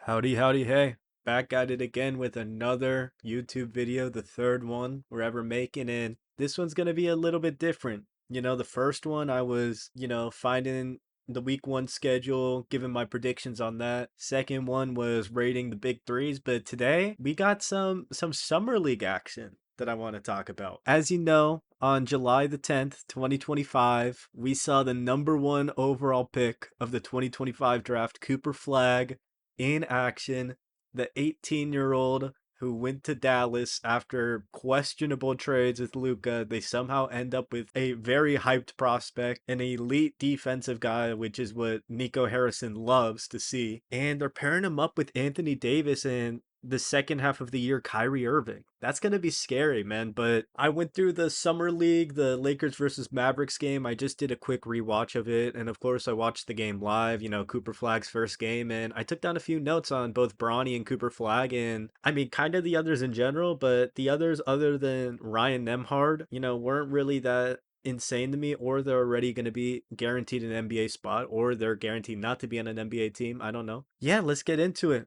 Howdy, howdy, hey. Back at it again with another YouTube video, the third one we're ever making, and this one's gonna be a little bit different. The first one I was, finding the week one schedule, giving my predictions on that. Second one was rating the big threes, but today we got some summer league action that I want to talk about. As you know, on July the 10th, 2025, we saw the number one overall pick of the 2025 draft, Cooper Flagg, in action. The 18-year-old who went to Dallas after questionable trades with Luca, they somehow end up with a very hyped prospect, an elite defensive guy, which is what Nico Harrison loves to see. And they're pairing him up with Anthony Davis and the second half of the year, Kyrie Irving. That's going to be scary, man. But I went through the Summer League, the Lakers versus Mavericks game. I just did a quick rewatch of it. And of course, I watched the game live, Cooper Flagg's first game. And I took down a few notes on both Bronny and Cooper Flagg. And I mean, kind of the others in general, but the others other than Ryan Nemhard, weren't really that insane to me, or they're already going to be guaranteed an NBA spot, or they're guaranteed not to be on an NBA team. I don't know. Yeah, let's get into it.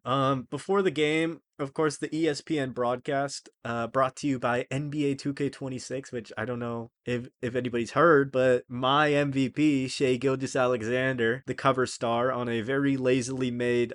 Before the game, of course, the ESPN broadcast, brought to you by NBA 2K26, which I don't know if anybody's heard, but my MVP, Shea Gilgeous-Alexander, the cover star on a very lazily made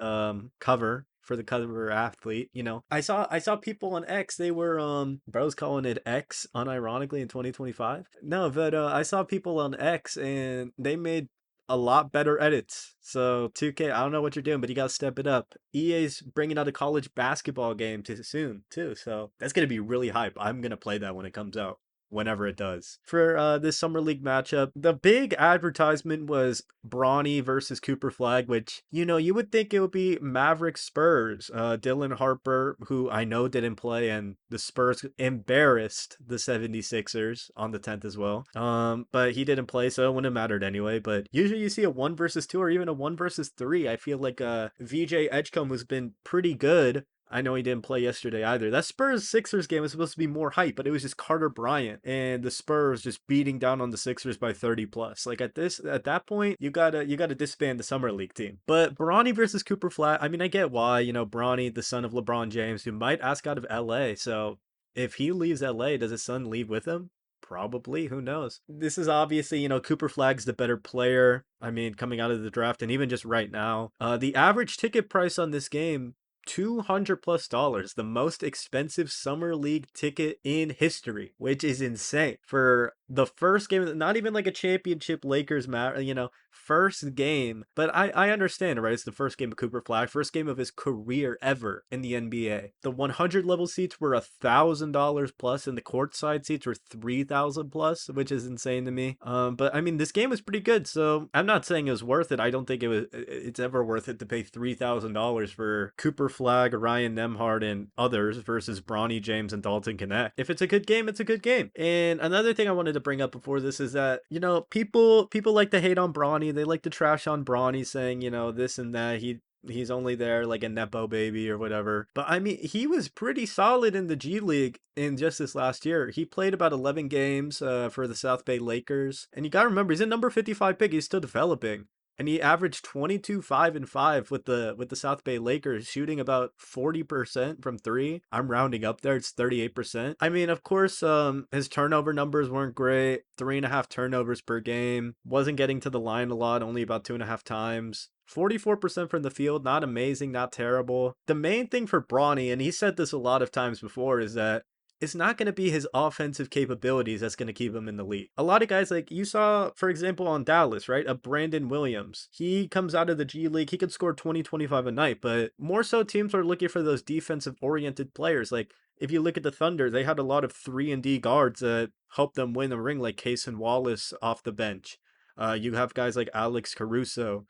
cover for the cover athlete. I saw people on X, they were bros calling it X unironically in 2025. No, but I saw people on X and they made a lot better edits. So 2K, I don't know what you're doing, but you gotta step it up. EA's bringing out a college basketball game too soon too, so that's gonna be really hype. I'm gonna play that when it comes out, whenever it does. For this summer league matchup, the big advertisement was Bronny versus Cooper Flagg, which you would think it would be Maverick Spurs. Dylan Harper, who I know didn't play, and the Spurs embarrassed the 76ers on the 10th as well. But he didn't play, so it wouldn't have mattered anyway. But usually you see a 1 versus 2 or even a 1 versus 3. I feel like VJ Edgecombe, who's been pretty good. I know he didn't play yesterday either. That Spurs Sixers game was supposed to be more hype, but it was just Carter Bryant and the Spurs just beating down on the Sixers by 30 plus. Like at that point, you gotta disband the summer league team. But Bronny versus Cooper Flat, I mean, I get why. Bronny, the son of LeBron James, who might ask out of LA. So if he leaves LA, does his son leave with him? Probably. Who knows? This is obviously, Cooper Flagg's the better player. I mean, coming out of the draft and even just right now. The average ticket price on this game, $200 plus, the most expensive summer league ticket in history, which is insane for the first game. Not even like a championship Lakers match, first game. But I understand, right? It's the first game of Cooper Flag, first game of his career ever in the NBA. The 100 level seats were $1,000 plus, and the courtside seats were 3,000 plus, which is insane to me. But I mean, this game was pretty good, so I'm not saying it was worth it. I don't think it's ever worth it to pay $3,000 for Cooper Flag, Ryan Nemhard, and others versus Bronny James and Dalton Connect. If it's a good game, it's a good game. And another thing I wanted to bring up before this is that people like to hate on Bronny. They like to trash on Bronny, saying this and that. He's only there like a nepo baby or whatever. But I mean, he was pretty solid in the G League in just this last year. He played about 11 games for the South Bay Lakers, and you got to remember he's a number 55 pick. He's still developing. And he averaged 22, 5, and 5 with the South Bay Lakers, shooting about 40% from three. I'm rounding up there, it's 38%. I mean, of course, his turnover numbers weren't great. 3.5 turnovers per game. Wasn't getting to the line a lot, only about 2.5 times. 44% from the field, not amazing, not terrible. The main thing for Bronny, and he said this a lot of times before, is that it's not going to be his offensive capabilities that's going to keep him in the league. A lot of guys, like you saw, for example, on Dallas, right? A Brandon Williams. He comes out of the G League. He could score 20, 25 a night, but more so teams are looking for those defensive oriented players. Like if you look at the Thunder, they had a lot of 3-and-D guards that helped them win a ring, like Cason Wallace off the bench. You have guys like Alex Caruso,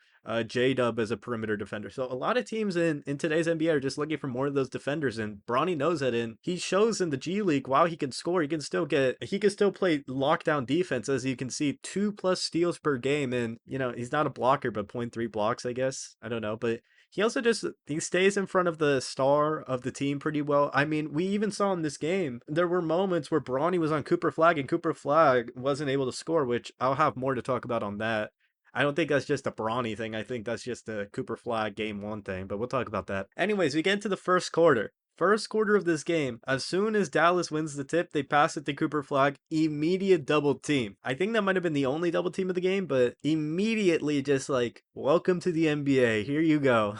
J-Dub as a perimeter defender. So a lot of teams in today's NBA are just looking for more of those defenders, and Bronny knows that, and he shows in the G League, while he can score, he can still play lockdown defense. As you can see, 2+ steals per game, and he's not a blocker, but point 0.3 blocks, I guess. I don't know, but he also he stays in front of the star of the team pretty well. I mean, we even saw in this game, there were moments where Bronny was on Cooper Flag and Cooper Flag wasn't able to score, which I'll have more to talk about on that I don't think that's just a Brawny thing. I think that's just a Cooper Flagg game one thing, but we'll talk about that. Anyways, we get into the first quarter. First quarter of this game, as soon as Dallas wins the tip, they pass it to Cooper Flagg. Immediate double team. I think that might have been the only double team of the game, but immediately just like, welcome to the NBA. Here you go.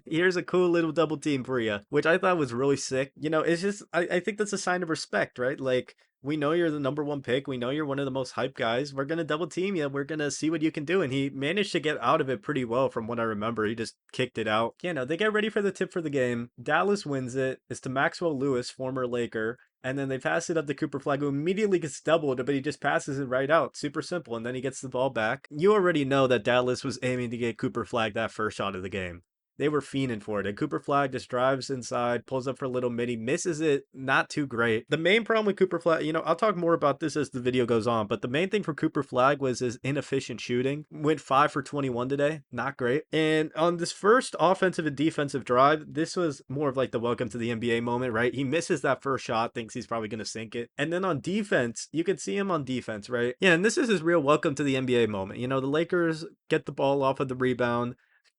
Here's a cool little double team for you, which I thought was really sick. You know, it's just, I think that's a sign of respect, right? Like, we know you're the number one pick. We know you're one of the most hyped guys. We're going to double team you. We're going to see what you can do. And he managed to get out of it pretty well from what I remember. He just kicked it out. You know, they get ready for the tip for the game. Dallas wins it. It's to Maxwell Lewis, former Laker. And then they pass it up to Cooper Flagg, who immediately gets doubled, but he just passes it right out. Super simple. And then he gets the ball back. You already know that Dallas was aiming to get Cooper Flagg that first shot of the game. They were fiending for it. And Cooper Flagg just drives inside, pulls up for a little midi, misses it, not too great. The main problem with Cooper Flagg, you know, I'll talk more about this as the video goes on, but the main thing for Cooper Flagg was his inefficient shooting. Went 5 for 21 today, not great. And on this first offensive and defensive drive, this was more of like the welcome to the NBA moment, right? He misses that first shot, thinks he's probably going to sink it. And then on defense, you could see him on defense, right? Yeah, and this is his real welcome to the NBA moment. You know, the Lakers get the ball off of the rebound.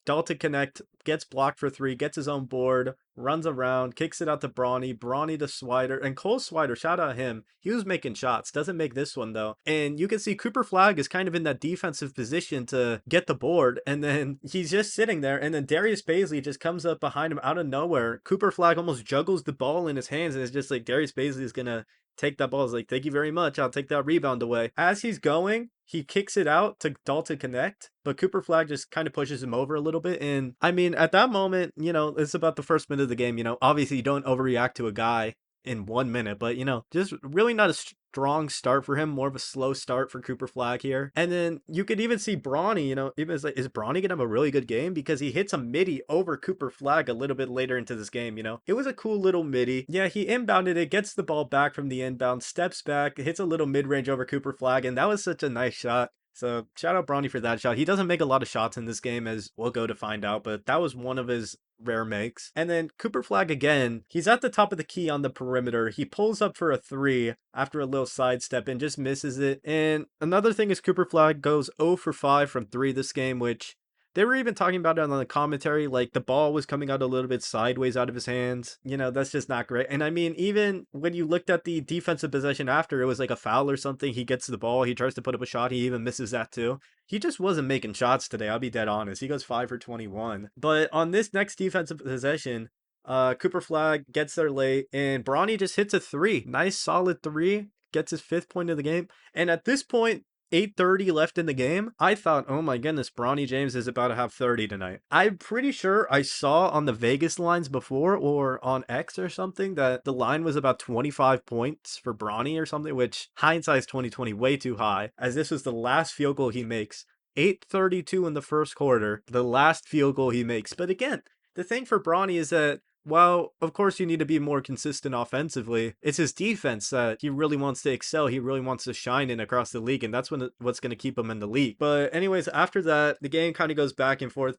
Dalton Connect gets blocked for three, gets his own board, runs around, kicks it out to Brawny, Brawny to Swider, and Cole Swider, shout out him. He was making shots, doesn't make this one though. And you can see Cooper Flagg is kind of in that defensive position to get the board, and then he's just sitting there, and then Darius Baisley just comes up behind him out of nowhere. Cooper Flagg almost juggles the ball in his hands, and it's just like Darius Baisley is gonna take that ball. He's like, thank you very much. I'll take that rebound away. As he's going, he kicks it out to Dalton Connect, but Cooper Flagg just kind of pushes him over a little bit. And I mean, at that moment, you know, it's about the first minute of the game. You know, obviously you don't overreact to a guy in 1 minute, but you know, just really not a strong start for him, more of a slow start for Cooper Flagg here. And then you could even see Brawny, you know, even is like, is Brawny gonna have a really good game? Because he hits a midi over Cooper Flagg a little bit later into this game, you know. It was a cool little midi. Yeah, he inbounded it, gets the ball back from the inbound, steps back, hits a little mid-range over Cooper Flagg, and that was such a nice shot. So shout out Brawny for that shot. He doesn't make a lot of shots in this game, as we'll go to find out, but that was one of his rare makes. And then Cooper Flagg again, he's at the top of the key on the perimeter. He pulls up for a three after a little sidestep and just misses it. And another thing is Cooper Flagg goes 0 for 5 from 3 this game, which they were even talking about it on the commentary, like the ball was coming out a little bit sideways out of his hands. You know, that's just not great. And I mean, even when you looked at the defensive possession after, it was like a foul or something. He gets the ball, he tries to put up a shot, he even misses that too. He just wasn't making shots today, I'll be dead honest. He goes 5 for 21. But on this next defensive possession, Cooper Flagg gets there late, and Brawny just hits a three. Nice solid three. Gets his 5th point of the game. And at this point, 8:30 left in the game, I thought, oh my goodness, Bronny James is about to have 30 tonight. I'm pretty sure I saw on the Vegas lines before or on X or something that the line was about 25 points for Bronny or something, which hindsight's 2020 way too high, as this was the last field goal he makes. 8:32 in the first quarter, the last field goal he makes. But again, the thing for Bronny is that while, of course, you need to be more consistent offensively, it's his defense that he really wants to excel. He really wants to shine in across the league, and that's what's going to keep him in the league. But anyways, after that, the game kind of goes back and forth,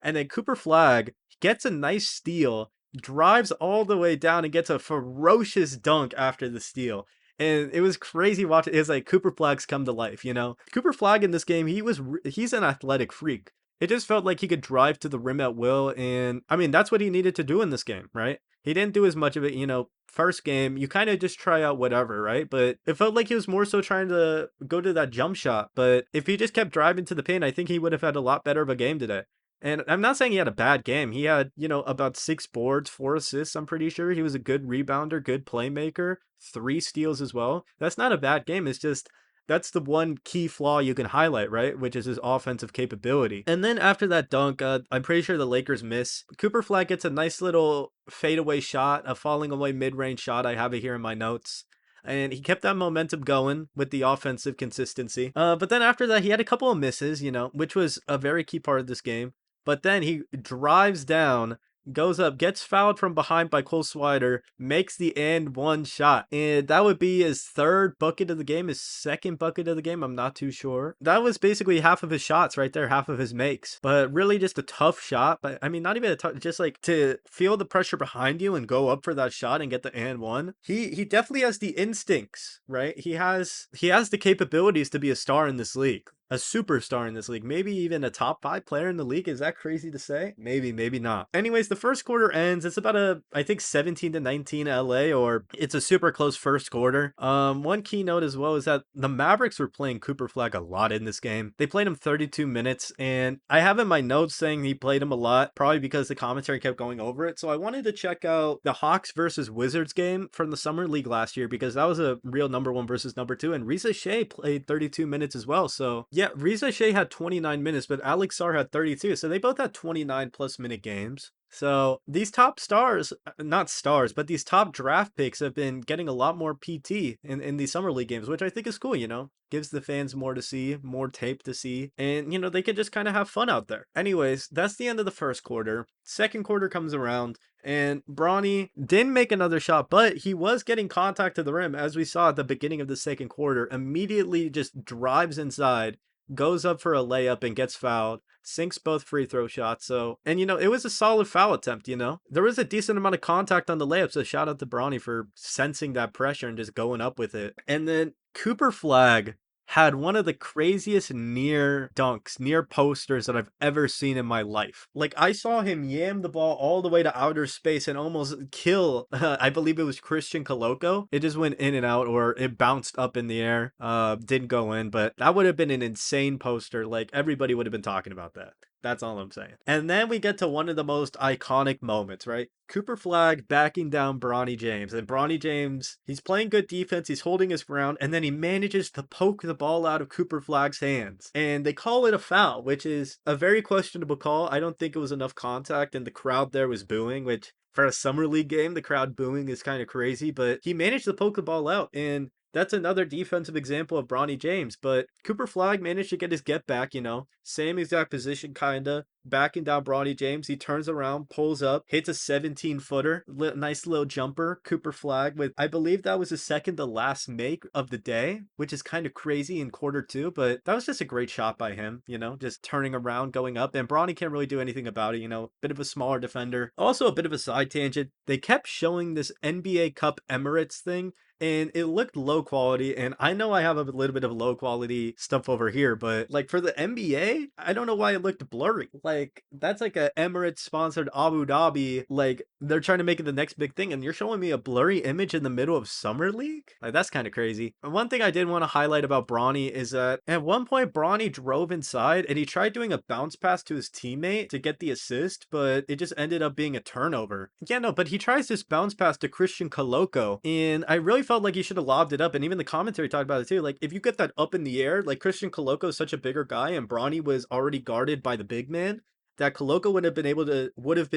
and then Cooper Flagg gets a nice steal, drives all the way down, and gets a ferocious dunk after the steal. And it was crazy watching. It's like Cooper Flagg's come to life, you know? Cooper Flagg in this game, he's an athletic freak. It just felt like he could drive to the rim at will, and I mean, that's what he needed to do in this game, right? He didn't do as much of it, you know. First game, you kind of just try out whatever, right? But it felt like he was more so trying to go to that jump shot. But if he just kept driving to the paint, I think he would have had a lot better of a game today. And I'm not saying he had a bad game. He had, you know, about 6 boards, 4 assists, I'm pretty sure. He was a good rebounder, good playmaker, 3 steals as well. That's not a bad game. It's just that's the one key flaw you can highlight, right? Which is his offensive capability. And then after that dunk, I'm pretty sure the Lakers miss. Cooper Flagg gets a nice little fadeaway shot, a falling away mid-range shot. I have it here in my notes. And he kept that momentum going with the offensive consistency. But then after that, he had a couple of misses, you know, which was a very key part of this game. But then he drives down, goes up, gets fouled from behind by Cole Swider, makes the and one shot. And that would be his 3rd bucket of the game, his 2nd bucket of the game. I'm not too sure. That was basically half of his shots right there, half of his makes. But really just a tough shot. But I mean, not even a tough, just like to feel the pressure behind you and go up for that shot and get the and one. He definitely has the instincts, right? He has the capabilities to be a star in this league. a superstar in this league, maybe even a top 5 player in the league. Is that crazy to say? Maybe, maybe not. Anyways, the first quarter ends. It's about I think 17-19 LA, or it's a super close first quarter. One key note as well is that the Mavericks were playing Cooper Flagg a lot in this game. They played him 32 minutes, and I have in my notes saying he played him a lot, probably because the commentary kept going over it. So I wanted to check out the Hawks versus Wizards game from the Summer League last year, because that was a real number one versus number two, and Risa Shea played 32 minutes as well. So yeah, Risa Shea had 29 minutes, but Alex Sarr had 32. So they both had 29 plus minute games. So these top stars, not stars, but these top draft picks have been getting a lot more PT in these summer league games, which I think is cool, you know? Gives the fans more to see, more tape to see, and, you know, they can just kind of have fun out there. Anyways, that's the end of the first quarter. Second quarter comes around, and Bronny didn't make another shot, but he was getting contact to the rim, as we saw at the beginning of the second quarter. Immediately just drives inside, goes up for a layup and gets fouled, sinks both free throw shots. So, and you know, it was a solid foul attempt, you know? There was a decent amount of contact on the layup, so shout out to Bronny for sensing that pressure and just going up with it. And then Cooper Flagg had one of the craziest near dunks, near posters that I've ever seen in my life. Like, I saw him yam the ball all the way to outer space and almost kill, I believe it was Christian Coloco. It just went in and out, or it bounced up in the air. Didn't go in, but that would have been an insane poster. Like, everybody would have been talking about that. That's all I'm saying. And then we get to one of the most iconic moments, right? Cooper Flagg backing down Bronny James. And Bronny James, he's playing good defense, he's holding his ground, and then he manages to poke the ball out of Cooper Flagg's hands. And they call it a foul, which is a very questionable call. I don't think it was enough contact, and the crowd there was booing, which for a summer league game, the crowd booing is kind of crazy, but he managed to poke the ball out, and that's another defensive example of Bronny James. But Cooper Flagg managed to get his get back, you know, same exact position, kinda, backing down Bronny James. He turns around, pulls up, hits a 17-footer, nice little jumper. Cooper Flagg with, I believe that was his second to last make of the day, which is kind of crazy in quarter two, but that was just a great shot by him, you know, just turning around, going up, and Bronny can't really do anything about it, you know, bit of a smaller defender. Also a bit of a side tangent. They kept showing this NBA Cup Emirates thing, and it looked low quality, and I know I have a little bit of low quality stuff over here, but like for the NBA, I don't know why it looked blurry. Like, that's like a Emirates sponsored Abu Dhabi, like they're trying to make it the next big thing, and you're showing me a blurry image in the middle of summer league? Like, that's kind of crazy. And one thing I did want to highlight about Bronny is that at one point Bronny drove inside and he tried doing a bounce pass to his teammate to get the assist, but it just ended up being a turnover. Yeah, no, but he tries this bounce pass to Christian Coloco, and I really felt like he should have lobbed it up, and even the commentary talked about it too. Like, if you get that up in the air, like Christian Coloco is such a bigger guy, and Bronny was already guarded by the big man, that Coloco would have been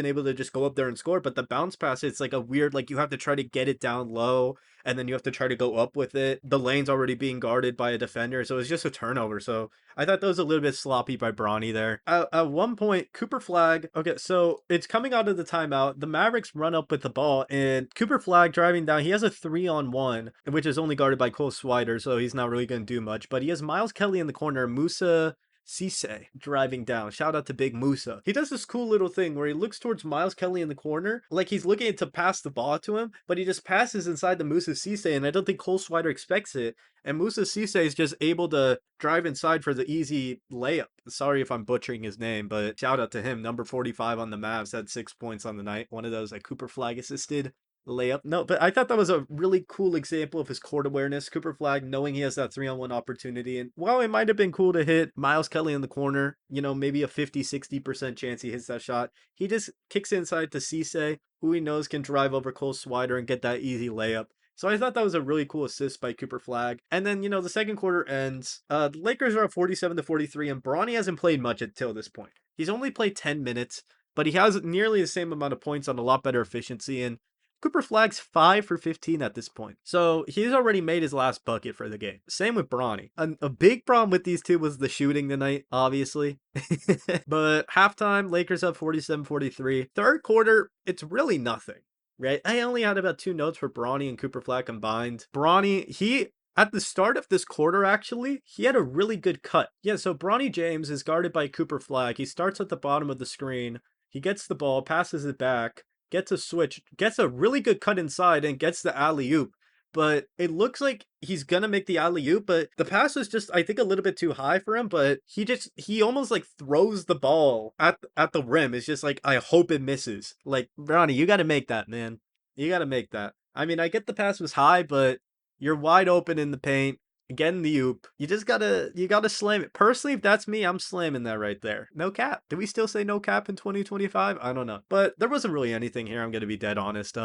able to just go up there and score. But the bounce pass, it's like a weird, like, you have to try to get it down low, and then you have to try to go up with it. The lane's already being guarded by a defender, so it's just a turnover. So I thought that was a little bit sloppy by Bronny there. At one point, Cooper Flagg, okay, so it's coming out of the timeout. The Mavericks run up with the ball, and Cooper Flagg driving down, he has a 3-on-1, which is only guarded by Cole Swider, so he's not really going to do much. But he has Miles Kelly in the corner, Musa Cisse driving down. Shout out to Big Musa. He does this cool little thing where he looks towards Miles Kelly in the corner, like he's looking to pass the ball to him, but he just passes inside the Musa Cisse, and I don't think Cole Swider expects it. And Musa Cisse is just able to drive inside for the easy layup. Sorry if I'm butchering his name, but shout out to him. Number 45 on the Mavs had 6 points on the night. One of those that Cooper Flagg assisted layup. No, but I thought that was a really cool example of his court awareness. Cooper Flagg knowing he has that 3-on-1 opportunity. And while it might have been cool to hit Miles Kelly in the corner, you know, maybe a 50-60% chance he hits that shot, he just kicks inside to Cisse, who he knows can drive over Cole Swider and get that easy layup. So I thought that was a really cool assist by Cooper Flagg. And then, you know, the second quarter ends. The Lakers are up 47-43, and Bronny hasn't played much until this point. He's only played 10 minutes, but he has nearly the same amount of points on a lot better efficiency. And Cooper Flagg's 5 for 15 at this point. So he's already made his last bucket for the game. Same with Bronny. A big problem with these two was the shooting tonight, obviously. But halftime, Lakers up 47-43. Third quarter, it's really nothing, right? I only had about 2 notes for Bronny and Cooper Flagg combined. Bronny, at the start of this quarter, actually, he had a really good cut. Yeah, so Bronny James is guarded by Cooper Flagg. He starts at the bottom of the screen. He gets the ball, passes it back, gets a switch, gets a really good cut inside, and gets the alley-oop. but it looks like he's gonna make the alley-oop, but the pass was just, I think, a little bit too high for him, but he almost like throws the ball at the rim. It's just like, I hope it misses. Like, Ronnie, you gotta make that, man. You gotta make that. I mean, I get the pass was high, but you're wide open in the paint, getting the oop. You gotta slam it. Personally, if that's me, I'm slamming that right there. No cap. Do we still say no cap in 2025? I don't know. But there wasn't really anything here, I'm gonna be dead honest.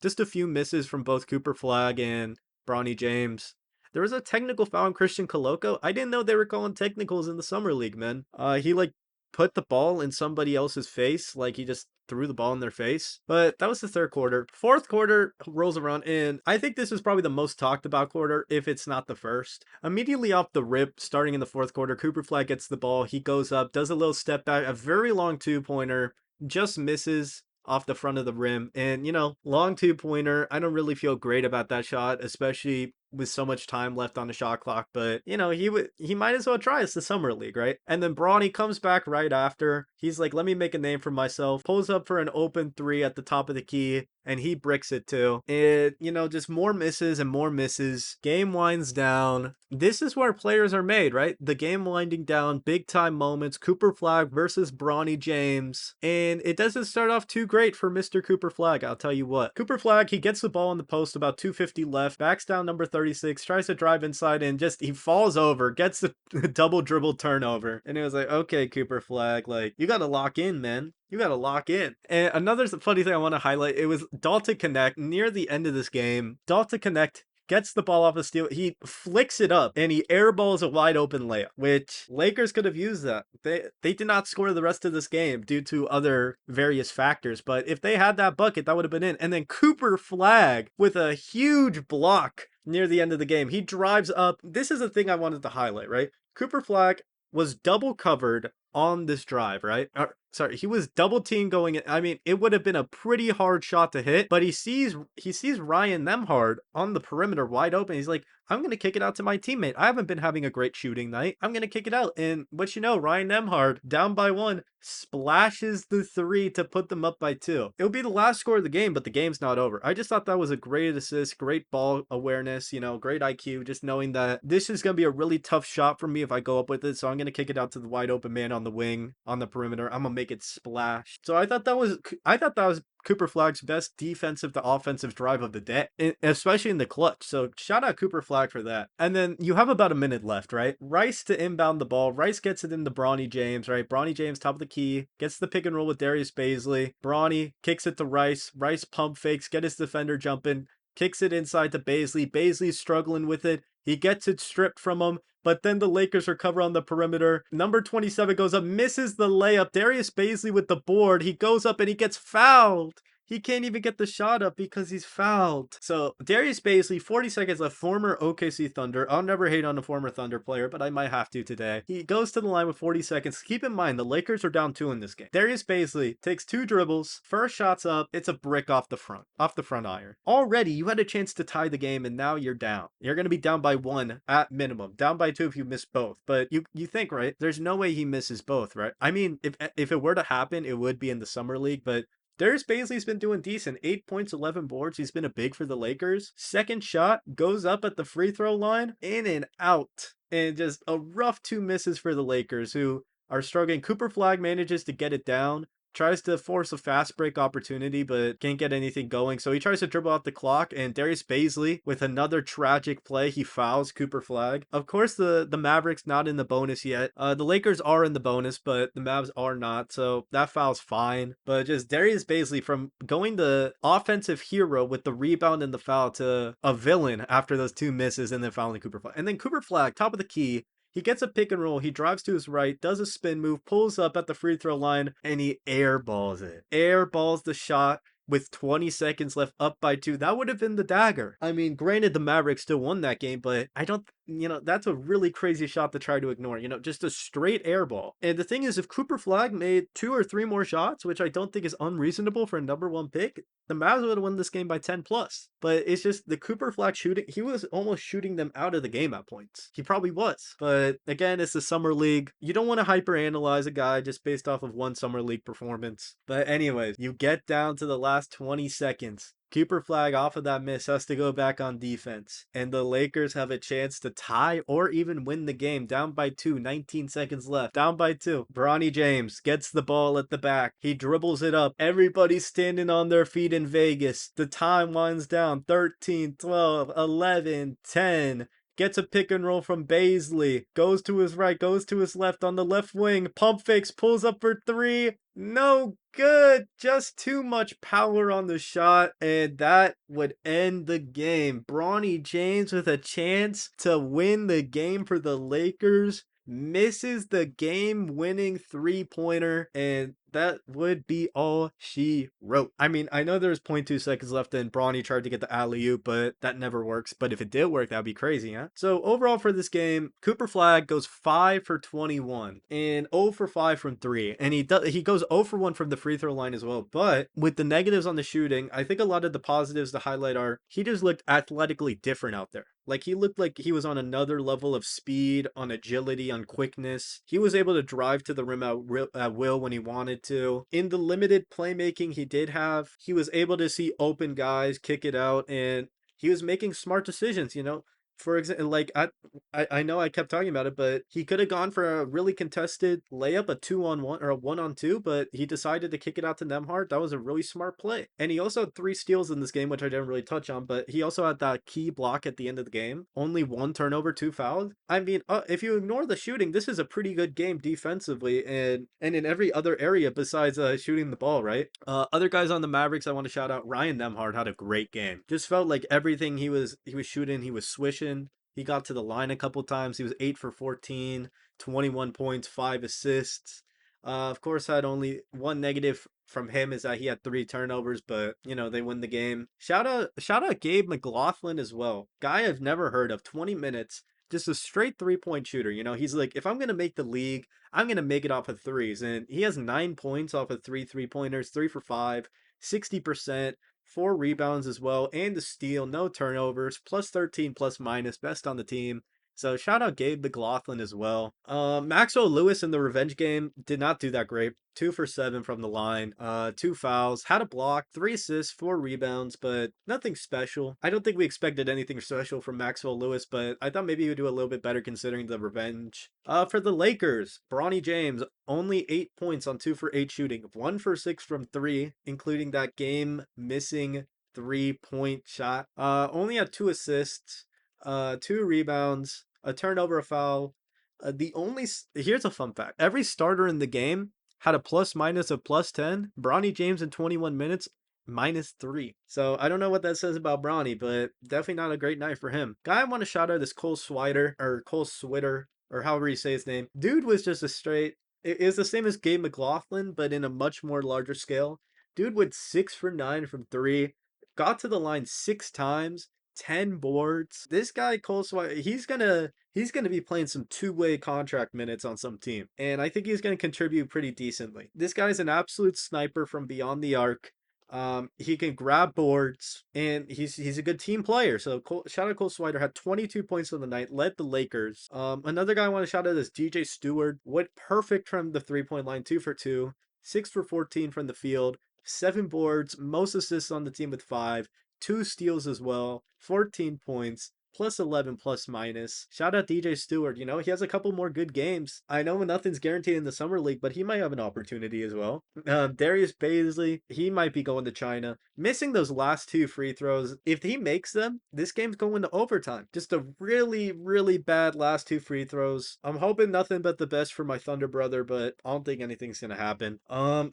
Just a few misses from both Cooper Flagg and Bronny James. There was a technical foul on Christian Coloco. I didn't know they were calling technicals in the summer league, man. He like put the ball in somebody else's face, like he just threw the ball in their face. But that was the third quarter. Fourth quarter rolls around, and I think this is probably the most talked about quarter, if it's not the first. Immediately off the rip, starting in the fourth quarter, Cooper Flagg gets the ball. He goes up, does a little step back, a very long 2-pointer, just misses off the front of the rim. And, long 2-pointer. I don't really feel great about that shot, especially with so much time left on the shot clock. But, he might as well try. It's the summer league, right? And then Bronny comes back right after. He's like, let me make a name for myself. Pulls up for an open three at the top of the key, and he bricks it too. It, just more misses and more misses. Game winds down. This is where players are made, right? The game winding down, big time moments. Cooper Flagg versus Bronny James. And it doesn't start off too great for Mr. Cooper Flagg, I'll tell you what. Cooper Flagg, he gets the ball in the post, about 2:50 left, backs down number 36, tries to drive inside, and just, he falls over, gets the double dribble turnover. And it was like, okay, Cooper Flagg, like, you gotta lock in, man. You gotta lock in. And another funny thing I want to highlight, it was Dalton Connect near the end of this game. Dalton Connect gets the ball off a steal. He flicks it up and he airballs a wide open layup, which Lakers could have used that. They did not score the rest of this game due to other various factors, but if they had that bucket, that would have been in. And then Cooper Flagg with a huge block near the end of the game. He drives up. This is the thing I wanted to highlight, right? Cooper Flagg was double covered on this drive, right? Sorry, he was double team going in. I mean, it would have been a pretty hard shot to hit, but he sees Ryan Nemhard on the perimeter wide open. He's like, I'm going to kick it out to my teammate. I haven't been having a great shooting night. I'm going to kick it out. And what Ryan Nemhard, down by 1, splashes the 3 to put them up by 2. It would be the last score of the game, but the game's not over. I just thought that was a great assist, great ball awareness, great IQ, just knowing that this is going to be a really tough shot for me if I go up with it. So I'm going to kick it out to the wide open man on the wing, on the perimeter. I'm going to make it splash. So I thought that was Cooper Flagg's best defensive to offensive drive of the day, especially in the clutch. So shout out Cooper Flagg for that. And then you have about a minute left, right? Rice to inbound the ball. Rice gets it into Bronny James, right? Bronny James, top of the key, gets the pick and roll with Darius Baisley. Bronny kicks it to Rice. Rice pump fakes, get his defender jumping, kicks it inside to Baisley. Baisley's struggling with it. He gets it stripped from him, but then the Lakers recover on the perimeter. Number 27 goes up, misses the layup. Darius Baisley with the board. He goes up and he gets fouled. He can't even get the shot up because he's fouled. So Darius Baisley, 40 seconds left, former OKC Thunder. I'll never hate on a former Thunder player, but I might have to today. He goes to the line with 40 seconds. Keep in mind, the Lakers are down 2 in this game. Darius Baisley takes 2 dribbles. First shot's up. It's a brick off the front iron. Already, you had a chance to tie the game, and now you're down. You're going to be down by 1 at minimum. Down by 2 if you miss both. But you think, right? There's no way he misses both, right? I mean, if it were to happen, it would be in the summer league, but Darius Baisley's been doing decent. 8 points, 11 boards. He's been a big for the Lakers. Second shot goes up at the free throw line, in and out. And just a rough 2 misses for the Lakers, who are struggling. Cooper Flagg manages to get it down. Tries to force a fast break opportunity, but can't get anything going. So he tries to dribble out the clock, and Darius Baisley, with another tragic play, he fouls Cooper Flagg. Of course, the Mavericks not in the bonus yet. The Lakers are in the bonus, but the Mavs are not, so that foul's fine. But just Darius Baisley, from going the offensive hero with the rebound and the foul to a villain after those 2 misses, and then fouling Cooper Flagg. And then Cooper Flagg, top of the key, he gets a pick and roll. He drives to his right, does a spin move, pulls up at the free throw line, and he airballs it. Airballs the shot with 20 seconds left, up by 2. That would have been the dagger. I mean, granted, the Mavericks still won that game, but I don't, that's a really crazy shot to try to ignore. Just a straight airball. And the thing is, if Cooper Flagg made 2 or 3 more shots, which I don't think is unreasonable for a number 1 pick, the Mavs would have won this game by 10 plus. But it's just the Cooper Flagg shooting, he was almost shooting them out of the game at points. He probably was. But again, it's the summer league. You don't want to hyper analyze a guy just based off of one summer league performance. But anyways, you get down to the last last 20 seconds. Cooper Flagg off of that miss has to go back on defense. And the Lakers have a chance to tie or even win the game. Down by two, 19 seconds left. Down by two. Bronny James gets the ball at the back. He dribbles it up. Everybody's standing on their feet in Vegas. The time winds down. 13, 12, 11, 10. Gets a pick and roll from Baisley. Goes to his right, goes to his left on the left wing. Pump fakes, pulls up for three. No good. Just too much power on the shot. And that would end the game. Bronny James with a chance to win the game for the Lakers. Misses the game-winning three-pointer, and that would be all she wrote. I mean, I know there's zero point 0.2 seconds left and Bronny tried to get the alley-oop, but that never works. But if it did work, that'd be crazy, huh? So overall for this game, Cooper Flagg goes 5 for 21 and 0 for 5 from 3. And he goes 0 for 1 from the free throw line as well. But with the negatives on the shooting, I think a lot of the positives to highlight are he just looked athletically different out there. Like he looked like he was on another level of speed, on agility, on quickness. He was able to drive to the rim at will when he wanted to. In the limited playmaking he did have, he was able to see open guys, kick it out, and he was making smart decisions, you know. For example, like I know I kept talking about it, but he could have gone for a really contested layup, a 2-on-1 or a 1-on-2, but he decided to kick it out to Nemhard. That was a really smart play. And he also had 3 steals in this game, which I didn't really touch on, but he also had that key block at the end of the game. Only 1 turnover, 2 fouls. I mean, if you ignore the shooting, this is a pretty good game defensively and in every other area besides shooting the ball, right? Other guys on the Mavericks I want to shout out. Ryan Nemhard had a great game. Just felt like everything he was shooting, he was swishing. He got to the line a couple times. He was 8 for 14, 21 points, 5 assists. Of course, had only one negative from him is that he had 3 turnovers, but you know, they win the game. Shout out Gabe McLaughlin as well. Guy I've never heard of, 20 minutes, just a straight 3-point shooter. You know, he's like, if I'm gonna make the league, I'm gonna make it off of threes. And he has 9 points off of 3 3-pointers, 3 for 5, 60%. 4 rebounds as well, and a steal, no turnovers, plus 13 plus minus, best on the team. So shout out Gabe McLaughlin as well. Maxwell Lewis in the revenge game did not do that great. 2 for 7 from the line. 2 fouls, had a block, 3 assists, 4 rebounds, but nothing special. I don't think we expected anything special from Maxwell Lewis, but I thought maybe he would do a little bit better considering the revenge. For the Lakers, Bronny James only 8 points on 2 for 8 shooting, 1 for 6 from 3, including that game missing 3-point shot. Only had 2 assists, 2 rebounds, a turnover, a foul. Here's a fun fact: every starter in the game had a plus minus of plus 10. Bronny James in 21 minutes -3. So I don't know what that says about Bronny, but definitely not a great night for him. Guy I want to shout out is Cole Swider or Cole Switter or however you say his name. Dude was just a straight. It is the same as Gabe McLaughlin, but in a much more larger scale. Dude went 6 for 9 from 3, got to the line 6 times, 10 boards. This guy Cole Swider, he's gonna be playing some two-way contract minutes on some team, and I think he's gonna contribute pretty decently. This guy's an absolute sniper from beyond the arc. He can grab boards, and he's a good team player. So shout out Cole Swider, had 22 points on the night, led the Lakers. Another guy I want to shout out is DJ Stewart. Went perfect from the 3-point line, 2 for 2, 6 for 14 from the field, 7 boards, most assists on the team with 5, 2 steals as well, 14 points. Plus 11 plus minus. Shout out DJ Stewart. You know, he has a couple more good games. I know nothing's guaranteed in the summer league, but he might have an opportunity as well. Darius Baisley, he might be going to China. Missing those last 2 free throws. If he makes them, this game's going to overtime. Just a really, really bad last 2 free throws. I'm hoping nothing but the best for my Thunder brother, but I don't think anything's gonna happen.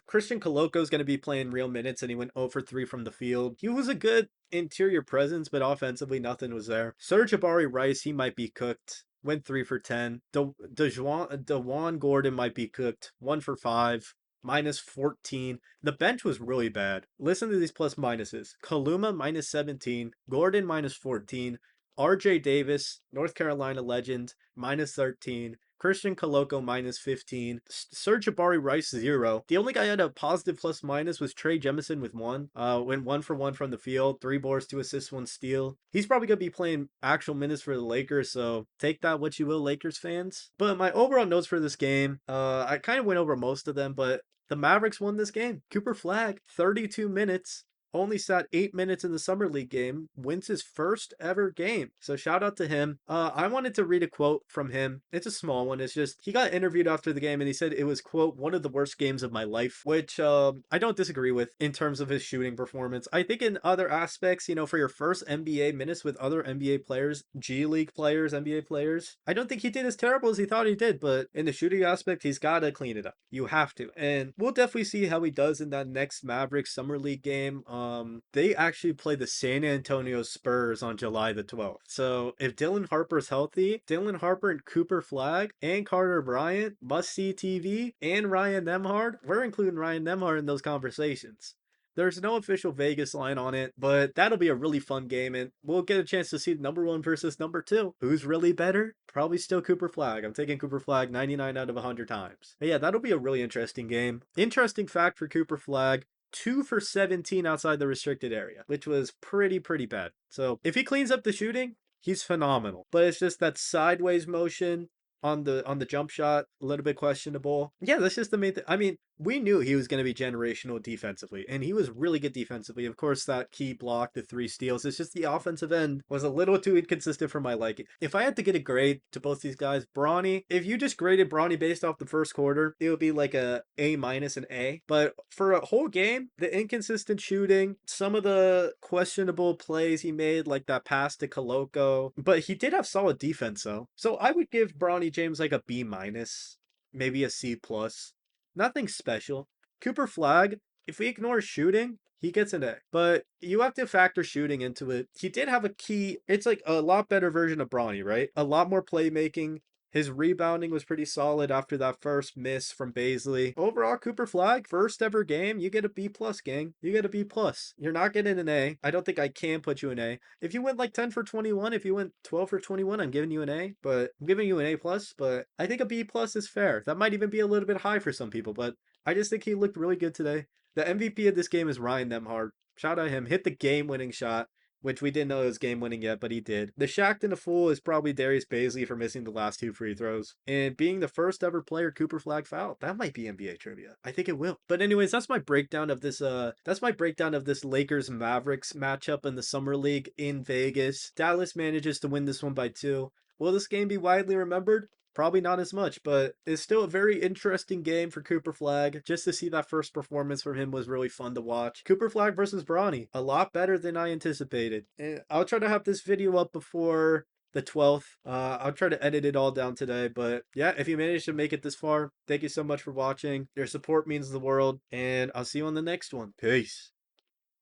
Christian Coloco's gonna be playing real minutes, and he went 0 for 3 from the field. He was a good interior presence, but offensively nothing was there. Serge Abari Rice, he might be cooked. Went 3 for 10. DeJuan Gordon might be cooked. 1 for 5. -14. The bench was really bad. Listen to these plus minuses. Kaluma -17. Gordon -14. RJ Davis, North Carolina legend, -13. Christian Coloco -15. Serge Abari Rice 0. The only guy that had a positive plus minus was Trey Jemison with 1. Went 1 for 1 from the field, 3 boards, 2 assists, 1 steal. He's probably gonna be playing actual minutes for the Lakers, so take that what you will, Lakers fans. But my overall notes for this game, I kind of went over most of them, but the Mavericks won this game. Cooper Flagg, 32 minutes. only sat 8 minutes in the Summer League game, wins his first ever game. So shout out to him. I wanted to read a quote from him. It's a small one. It's just, he got interviewed after the game and he said it was, quote, one of the worst games of my life, which I don't disagree with in terms of his shooting performance. I think in other aspects, for your first NBA minutes with other NBA players, G League players, NBA players, I don't think he did as terrible as he thought he did, but in the shooting aspect, he's got to clean it up. You have to. And we'll definitely see how he does in that next Mavericks Summer League game. They actually play the San Antonio Spurs on July the 12th. So if Dylan Harper's healthy, Dylan Harper and Cooper Flagg and Carter Bryant, must see TV, and Ryan Nemhard, we're including Ryan Nemhard in those conversations. There's no official Vegas line on it, but that'll be a really fun game, and we'll get a chance to see number one versus number two. Who's really better? Probably still Cooper Flagg. I'm taking Cooper Flagg 99 out of 100 times. But yeah, that'll be a really interesting game. Interesting fact for Cooper Flagg, 2 for 17 outside the restricted area, which was pretty bad. So if he cleans up the shooting, he's phenomenal. But it's just that sideways motion on the jump shot, a little bit questionable. Yeah, that's just the main thing. I mean, we knew he was going to be generational defensively, and he was really good defensively. Of course, that key block, the 3 steals, it's just the offensive end was a little too inconsistent for my liking. If I had to get a grade to both these guys, Bronny, if you just graded Bronny based off the first quarter, it would be like a A minus an A. But for a whole game, the inconsistent shooting, some of the questionable plays he made, like that pass to Koloko, but he did have solid defense though. So I would give Bronny James like a B minus, maybe a C plus. Nothing special. Cooper Flagg, if we ignore shooting, he gets an A. But you have to factor shooting into it. He did have a key, it's like a lot better version of Bronny, right? A lot more playmaking. His rebounding was pretty solid after that first miss from Baisley. Overall, Cooper Flagg, first ever game, you get a B plus, gang. You get a B plus. You're not getting an A. I don't think I can put you an A. If you went like 10 for 21, if you went 12 for 21, I'm giving you an A, but I'm giving you an A plus, but I think a B plus is fair. That might even be a little bit high for some people, but I just think he looked really good today. The MVP of this game is Ryan Nemhard. Shout out him. Hit the game winning shot, which we didn't know it was game winning yet, but he did. The Shacked in a fool is probably Darius Baisley for missing the last 2 free throws. And being the first ever player Cooper Flag fouled. That might be NBA trivia. I think it will. But anyways, that's my breakdown of this Lakers Mavericks matchup in the Summer League in Vegas. Dallas manages to win this one by 2. Will this game be widely remembered? Probably not as much, but it's still a very interesting game for Cooper Flagg. Just to see that first performance from him was really fun to watch. Cooper Flagg versus Bronny, a lot better than I anticipated. And I'll try to have this video up before the 12th. I'll try to edit it all down today, but yeah, if you managed to make it this far, thank you so much for watching. Your support means the world, and I'll see you on the next one. Peace.